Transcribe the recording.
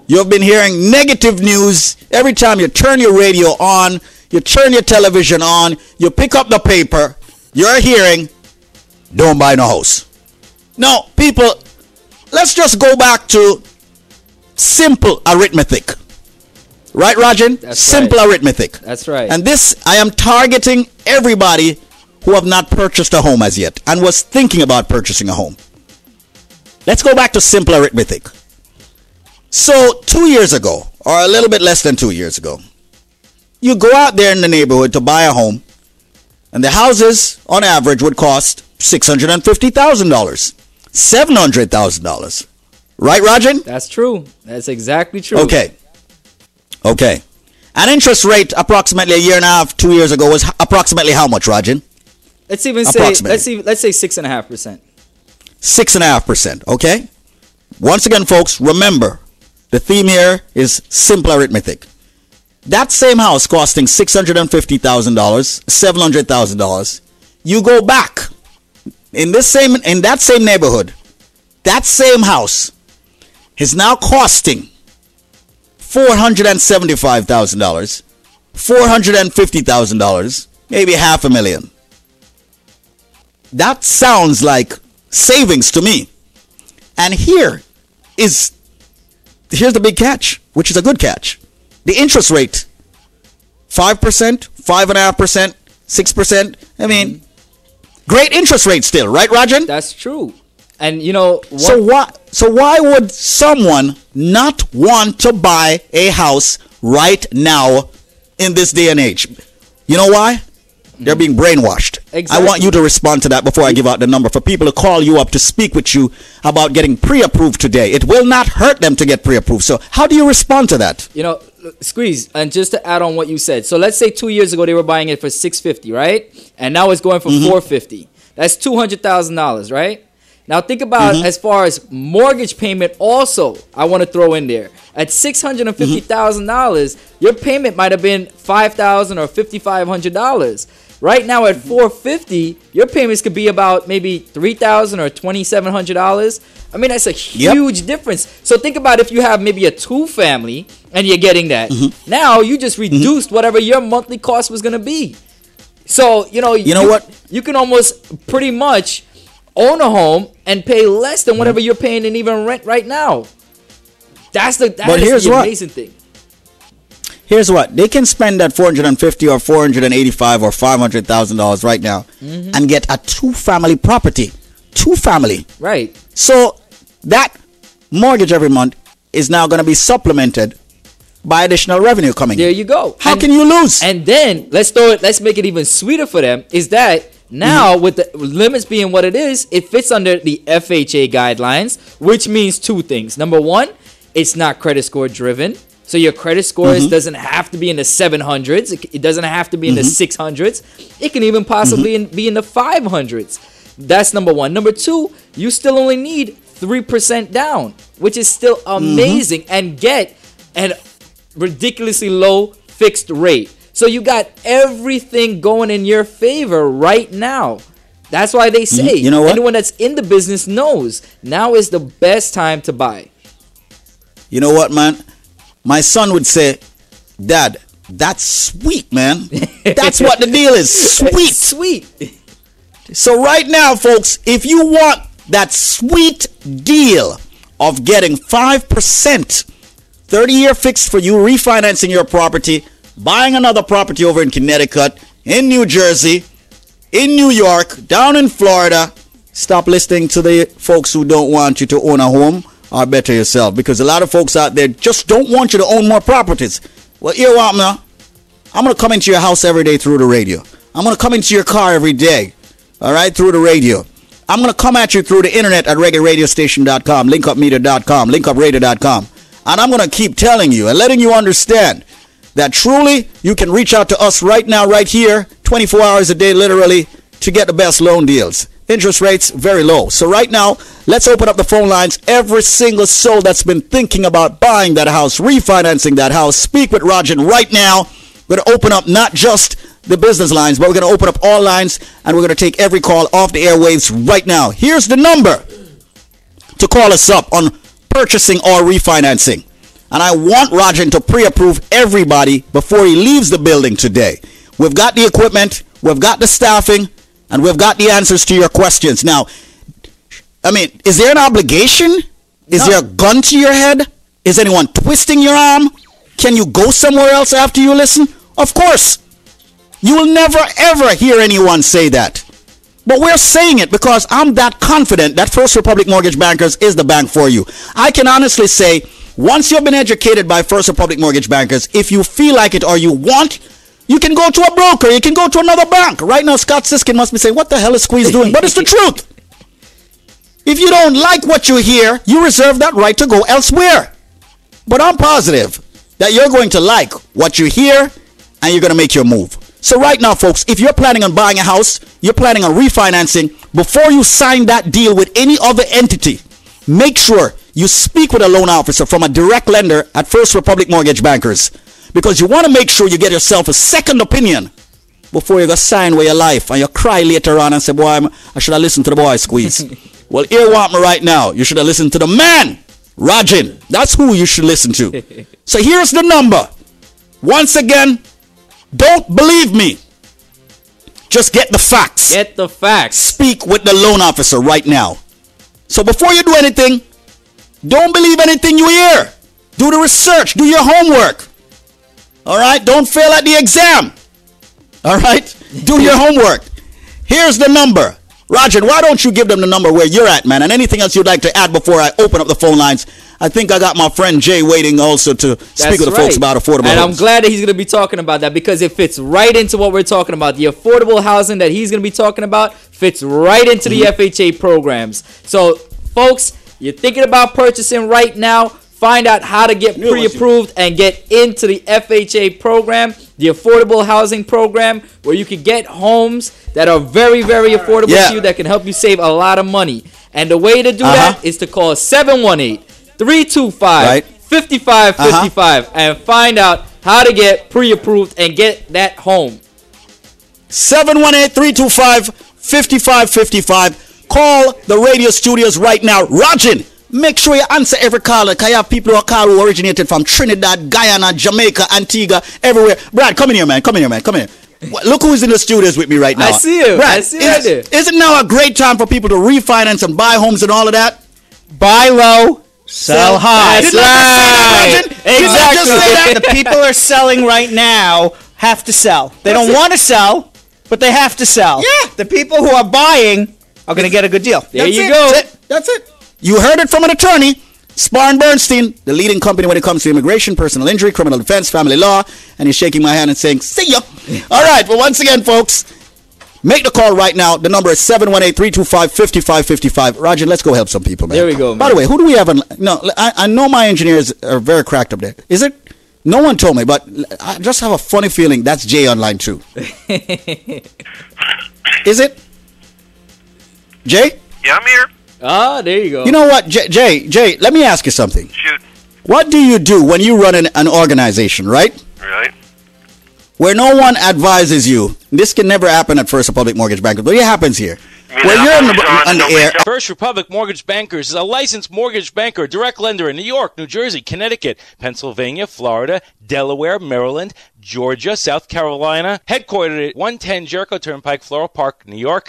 You've been hearing negative news every time you turn your radio on, you turn your television on, you pick up the paper, you're hearing, don't buy no house. Now, people, let's just go back to simple arithmetic. Right, Rajan? That's simple right. arithmetic. That's right. And this, I am targeting everybody who have not purchased a home as yet and was thinking about purchasing a home. Let's go back to simple arithmetic. So 2 years ago, or a little bit less than 2 years ago, you go out there in the neighborhood to buy a home, and the houses, on average, would cost $650,000, $700,000. Right, Rajan? That's true. That's exactly true. Okay. An interest rate approximately a year and a half, 2 years ago was approximately how much, Rajan? Let's say 6.5%. 6.5%. Okay. Once again, folks, remember the theme here is simple arithmetic. That same house costing $650,000, $700,000. You go back in that same neighborhood, that same house is now costing $475,000, $450,000, maybe $500,000. That sounds like savings to me. And here's the big catch, which is a good catch. The interest rate, 5%, 5.5%, 6%. I mean, great interest rate still, right, Rajan? That's true. And you know, so why would someone not want to buy a house right now in this day and age? You know why? They're being brainwashed. Exactly. I want you to respond to that before I give out the number for people to call you up to speak with you about getting pre-approved today. It will not hurt them to get pre-approved. So how do you respond to that? You know, Squeeze, and just to add on what you said. So let's say 2 years ago they were buying it for $650, right? And now it's going for $450. That's $200,000, right? Now think about as far as mortgage payment also, I want to throw in there. At $650,000, your payment might have been $5,000 or $5,500. Right now at $450, your payments could be about maybe $3,000 or $2,700. I mean, that's a huge difference. So think about if you have maybe a 2-family and you're getting that. Now you just reduced whatever your monthly cost was going to be. So, you know what? You can almost pretty much own a home and pay less than whatever you're paying in even rent right now. That's the amazing thing. Here's what they can spend that $450 or $485 or $500,000 right now and get a 2-family property. 2-family. Right. So that mortgage every month is now going to be supplemented by additional revenue coming in. There you go. How can you lose? And then let's make it even sweeter for them. Is that now with the limits being what it is, it fits under the FHA guidelines, which means two things. Number one, it's not credit score driven. So your credit scores doesn't have to be in the 700s. It doesn't have to be in the 600s. It can even possibly be in the 500s. That's number one. Number two, you still only need 3% down, which is still amazing, and get a ridiculously low fixed rate. So you got everything going in your favor right now. That's why they say, you know what? Anyone that's in the business knows now is the best time to buy. You know what, man? My son would say, Dad, that's sweet, man. That's what the deal is. Sweet. Sweet. So right now, folks, if you want that sweet deal of getting 5%, 30-year fixed for you, refinancing your property, buying another property over in Connecticut, in New Jersey, in New York, down in Florida, stop listening to the folks who don't want you to own a home or better yourself, because a lot of folks out there just don't want you to own more properties. Well, you know what, man? I'm going to come into your house every day through the radio. I'm going to come into your car every day, all right, through the radio. I'm going to come at you through the internet at reggaeradiostation.com, linkupmedia.com, linkupradio.com. And I'm going to keep telling you and letting you understand that truly you can reach out to us right now, right here, 24 hours a day, literally, to get the best loan deals. Interest rates very low. So right now, let's open up the phone lines. Every single soul that's been thinking about buying that house, refinancing that house, speak with Rajan right now. We're going to open up not just the business lines, but we're going to open up all lines, and we're going to take every call off the airwaves right now. Here's the number to call us up on purchasing or refinancing. And I want Rajan to pre-approve everybody before he leaves the building today. We've got the equipment, we've got the staffing, and we've got the answers to your questions. Now, I mean, is there an obligation? Is there a gun to your head? Is anyone twisting your arm? Can you go somewhere else after you listen? Of course. You will never ever hear anyone say that. But we're saying it because I'm that confident that First Republic Mortgage Bankers is the bank for you. I can honestly say, once you've been educated by First Republic Mortgage Bankers, if you feel like it or you want, you can go to a broker, you can go to another bank. Right now, Scott Siskin must be saying, what the hell is Squeeze doing? But it's the truth. If you don't like what you hear, you reserve that right to go elsewhere. But I'm positive that you're going to like what you hear and you're going to make your move. So right now, folks, if you're planning on buying a house, you're planning on refinancing, before you sign that deal with any other entity, make sure you speak with a loan officer from a direct lender at First Republic Mortgage Bankers, because you want to make sure you get yourself a second opinion before you go sign with your life and you cry later on and say, boy, I should have listened to the boy Squeeze. Well, here want me right now. You should have listened to the man, Rajan. That's who you should listen to. So here's the number. Once again, don't believe me. Just get the facts. Get the facts. Speak with the loan officer right now. So before you do anything, don't believe anything you hear. Do the research. Do your homework. All right? Don't fail at the exam. All right? Do your homework. Here's the number. Rajan, why don't you give them the number where you're at, man? And anything else you'd like to add before I open up the phone lines? I think I got my friend Jay waiting also to speak with the folks about affordable homes. And I'm glad that he's going to be talking about that, because it fits right into what we're talking about. The affordable housing that he's going to be talking about fits right into the FHA programs. So, folks, you're thinking about purchasing right now, find out how to get pre-approved and get into the FHA program, the affordable housing program, where you can get homes that are very, very affordable to you, that can help you save a lot of money. And the way to do that is to call 718-325-5555 and find out how to get pre-approved and get that home. 718-325-5555. Call the radio studios right now. Rajan, make sure you answer every caller, because you have people who call who originated from Trinidad, Guyana, Jamaica, Antigua, everywhere. Brad, come in here, man. Come in here, man. Come in here. Look who's in the studios with me right now. I see you. Brad, I see you right there. Isn't now a great time for people to refinance and buy homes and all of that? Buy low, sell high. That's right. Exactly. The people are selling right now have to sell. They don't want to sell, but they have to sell. Yeah. The people who are buying are going to get a good deal. There you go. That's it. You heard it from an attorney. Spar & Bernstein, the leading company when it comes to immigration, personal injury, criminal defense, family law. And he's shaking my hand and saying, see ya. All right. But once again, folks, make the call right now. The number is 718-325-5555. Rajan, let's go help some people, man. There we go, man. By the way, who do we have on? No, I know my engineers are very cracked up there. Is it? No one told me, but I just have a funny feeling that's Jay on line 2. Is it? Jay? Yeah, I'm here. Ah, there you go. You know what, Jay, let me ask you something. Shoot. What do you do when you run an organization, right? Right. Where no one advises you? This can never happen at First Republic Mortgage Bank, but it happens here. Where you're on the air. First Republic Mortgage Bankers is a licensed mortgage banker, direct lender in New York, New Jersey, Connecticut, Pennsylvania, Florida, Delaware, Maryland, Georgia, South Carolina, headquartered at 110 Jericho Turnpike, Floral Park, New York.